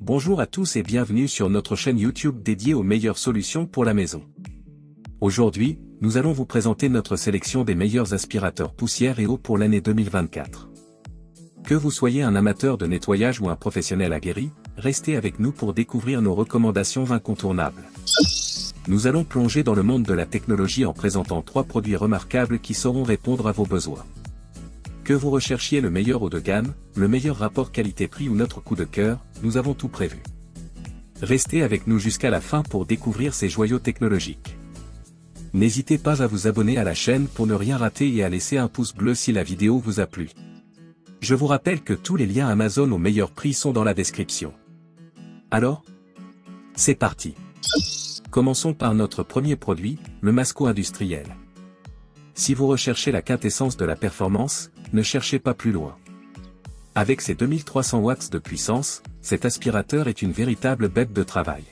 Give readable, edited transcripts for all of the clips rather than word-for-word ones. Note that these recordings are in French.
Bonjour à tous et bienvenue sur notre chaîne YouTube dédiée aux meilleures solutions pour la maison. Aujourd'hui, nous allons vous présenter notre sélection des meilleurs aspirateurs poussière et eau pour l'année 2024. Que vous soyez un amateur de nettoyage ou un professionnel aguerri, restez avec nous pour découvrir nos recommandations incontournables. Nous allons plonger dans le monde de la technologie en présentant 3 produits remarquables qui sauront répondre à vos besoins. Que vous recherchiez le meilleur haut de gamme, le meilleur rapport qualité-prix ou notre coup de cœur, nous avons tout prévu. Restez avec nous jusqu'à la fin pour découvrir ces joyaux technologiques. N'hésitez pas à vous abonner à la chaîne pour ne rien rater et à laisser un pouce bleu si la vidéo vous a plu. Je vous rappelle que tous les liens Amazon au meilleur prix sont dans la description. Alors, c'est parti. Commençons par notre premier produit, le Masco industriel. Si vous recherchez la quintessence de la performance, ne cherchez pas plus loin. Avec ses 2300 watts de puissance, cet aspirateur est une véritable bête de travail.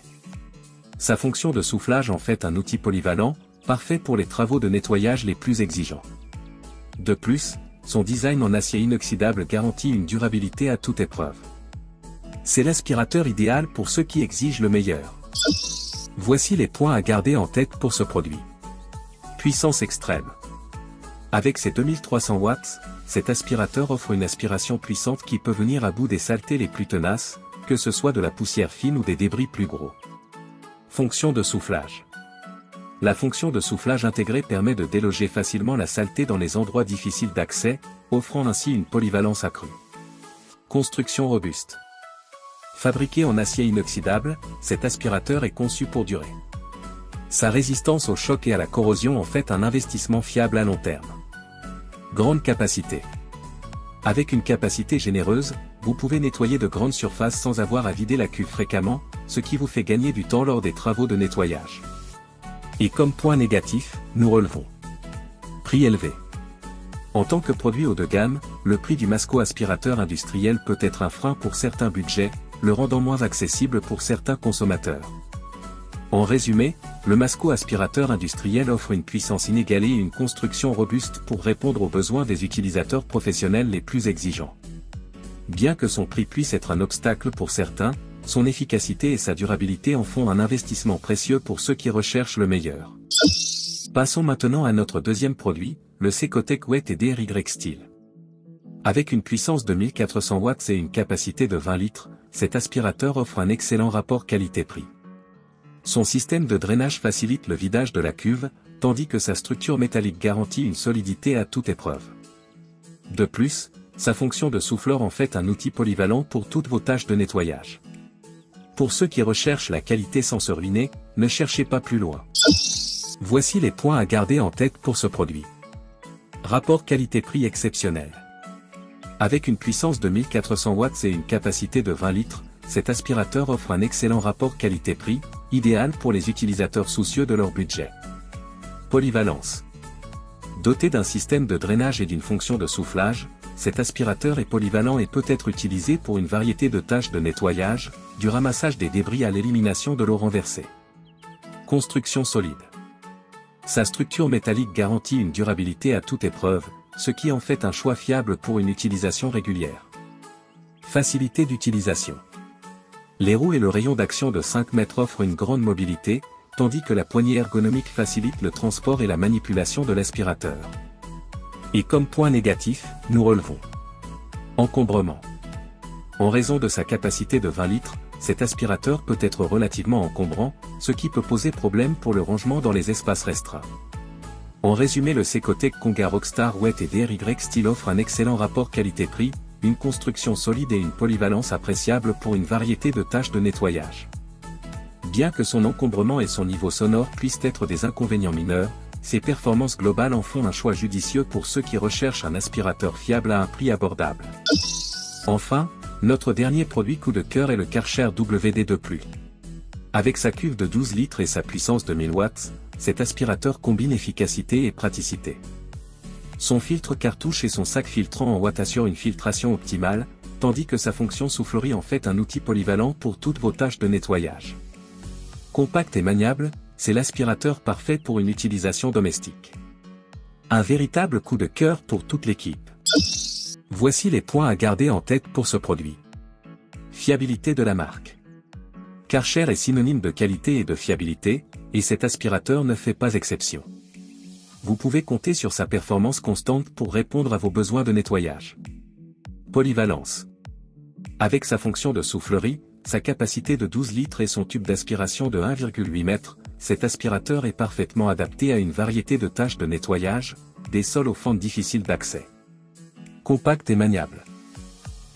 Sa fonction de soufflage en fait un outil polyvalent, parfait pour les travaux de nettoyage les plus exigeants. De plus, son design en acier inoxydable garantit une durabilité à toute épreuve. C'est l'aspirateur idéal pour ceux qui exigent le meilleur. Voici les points à garder en tête pour ce produit. Puissance extrême. Avec ses 2300 watts, cet aspirateur offre une aspiration puissante qui peut venir à bout des saletés les plus tenaces, que ce soit de la poussière fine ou des débris plus gros. Fonction de soufflage. La fonction de soufflage intégrée permet de déloger facilement la saleté dans les endroits difficiles d'accès, offrant ainsi une polyvalence accrue. Construction robuste. Fabriqué en acier inoxydable, cet aspirateur est conçu pour durer. Sa résistance au choc et à la corrosion en fait un investissement fiable à long terme. Grande capacité. Avec une capacité généreuse, vous pouvez nettoyer de grandes surfaces sans avoir à vider la cuve fréquemment, ce qui vous fait gagner du temps lors des travaux de nettoyage. Et comme point négatif, nous relevons. Prix élevé. En tant que produit haut de gamme, le prix du Masco aspirateur industriel peut être un frein pour certains budgets, le rendant moins accessible pour certains consommateurs. En résumé, le Masco aspirateur industriel offre une puissance inégalée et une construction robuste pour répondre aux besoins des utilisateurs professionnels les plus exigeants. Bien que son prix puisse être un obstacle pour certains, son efficacité et sa durabilité en font un investissement précieux pour ceux qui recherchent le meilleur. Passons maintenant à notre deuxième produit, le Secotec Wet et DRY Steel. Avec une puissance de 1400 watts et une capacité de 20 litres, cet aspirateur offre un excellent rapport qualité-prix. Son système de drainage facilite le vidage de la cuve, tandis que sa structure métallique garantit une solidité à toute épreuve. De plus, sa fonction de souffleur en fait un outil polyvalent pour toutes vos tâches de nettoyage. Pour ceux qui recherchent la qualité sans se ruiner, ne cherchez pas plus loin. Voici les points à garder en tête pour ce produit. Rapport qualité-prix exceptionnel. Avec une puissance de 1400 watts et une capacité de 20 litres, cet aspirateur offre un excellent rapport qualité-prix, idéal pour les utilisateurs soucieux de leur budget. Polyvalence. Doté d'un système de drainage et d'une fonction de soufflage, cet aspirateur est polyvalent et peut être utilisé pour une variété de tâches de nettoyage, du ramassage des débris à l'élimination de l'eau renversée. Construction solide. Sa structure métallique garantit une durabilité à toute épreuve, ce qui en fait un choix fiable pour une utilisation régulière. Facilité d'utilisation. Les roues et le rayon d'action de 5 mètres offrent une grande mobilité, tandis que la poignée ergonomique facilite le transport et la manipulation de l'aspirateur. Et comme point négatif, nous relevons. Encombrement. En raison de sa capacité de 20 litres, cet aspirateur peut être relativement encombrant, ce qui peut poser problème pour le rangement dans les espaces restreints. En résumé, le Secotec Konga Rockstar Wet et DRY Steel offre un excellent rapport qualité-prix, une construction solide et une polyvalence appréciable pour une variété de tâches de nettoyage. Bien que son encombrement et son niveau sonore puissent être des inconvénients mineurs, ses performances globales en font un choix judicieux pour ceux qui recherchent un aspirateur fiable à un prix abordable. Enfin, notre dernier produit coup de cœur est le Karcher WD2+. Avec sa cuve de 12 litres et sa puissance de 1000 watts, cet aspirateur combine efficacité et praticité. Son filtre cartouche et son sac filtrant en watts assurent une filtration optimale, tandis que sa fonction soufflerie en fait un outil polyvalent pour toutes vos tâches de nettoyage. Compact et maniable, c'est l'aspirateur parfait pour une utilisation domestique. Un véritable coup de cœur pour toute l'équipe. Voici les points à garder en tête pour ce produit. Fiabilité de la marque. Karcher est synonyme de qualité et de fiabilité, et cet aspirateur ne fait pas exception. Vous pouvez compter sur sa performance constante pour répondre à vos besoins de nettoyage. Polyvalence. Avec sa fonction de soufflerie, sa capacité de 12 litres et son tube d'aspiration de 1,8 m, cet aspirateur est parfaitement adapté à une variété de tâches de nettoyage, des sols aux fentes difficiles d'accès. Compact et maniable.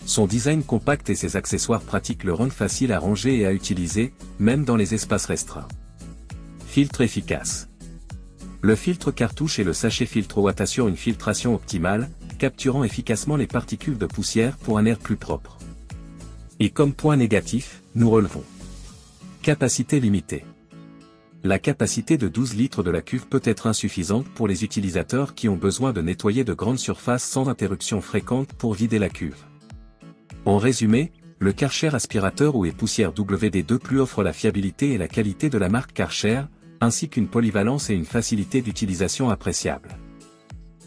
Son design compact et ses accessoires pratiques le rendent facile à ranger et à utiliser, même dans les espaces restreints. Filtre efficace. Le filtre cartouche et le sachet filtre Watt assurent une filtration optimale, capturant efficacement les particules de poussière pour un air plus propre. Et comme point négatif, nous relevons. Capacité limitée. La capacité de 12 litres de la cuve peut être insuffisante pour les utilisateurs qui ont besoin de nettoyer de grandes surfaces sans interruption fréquente pour vider la cuve. En résumé, le Karcher aspirateur eau et poussière WD2+ offre la fiabilité et la qualité de la marque Karcher, ainsi qu'une polyvalence et une facilité d'utilisation appréciable.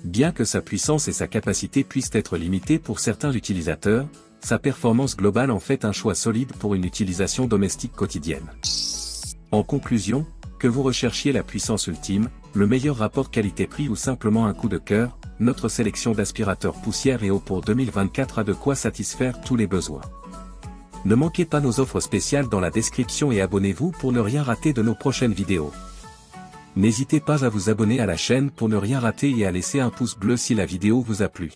Bien que sa puissance et sa capacité puissent être limitées pour certains utilisateurs, sa performance globale en fait un choix solide pour une utilisation domestique quotidienne. En conclusion, que vous recherchiez la puissance ultime, le meilleur rapport qualité-prix ou simplement un coup de cœur, notre sélection d'aspirateurs poussière et eau pour 2024 a de quoi satisfaire tous les besoins. Ne manquez pas nos offres spéciales dans la description et abonnez-vous pour ne rien rater de nos prochaines vidéos. N'hésitez pas à vous abonner à la chaîne pour ne rien rater et à laisser un pouce bleu si la vidéo vous a plu.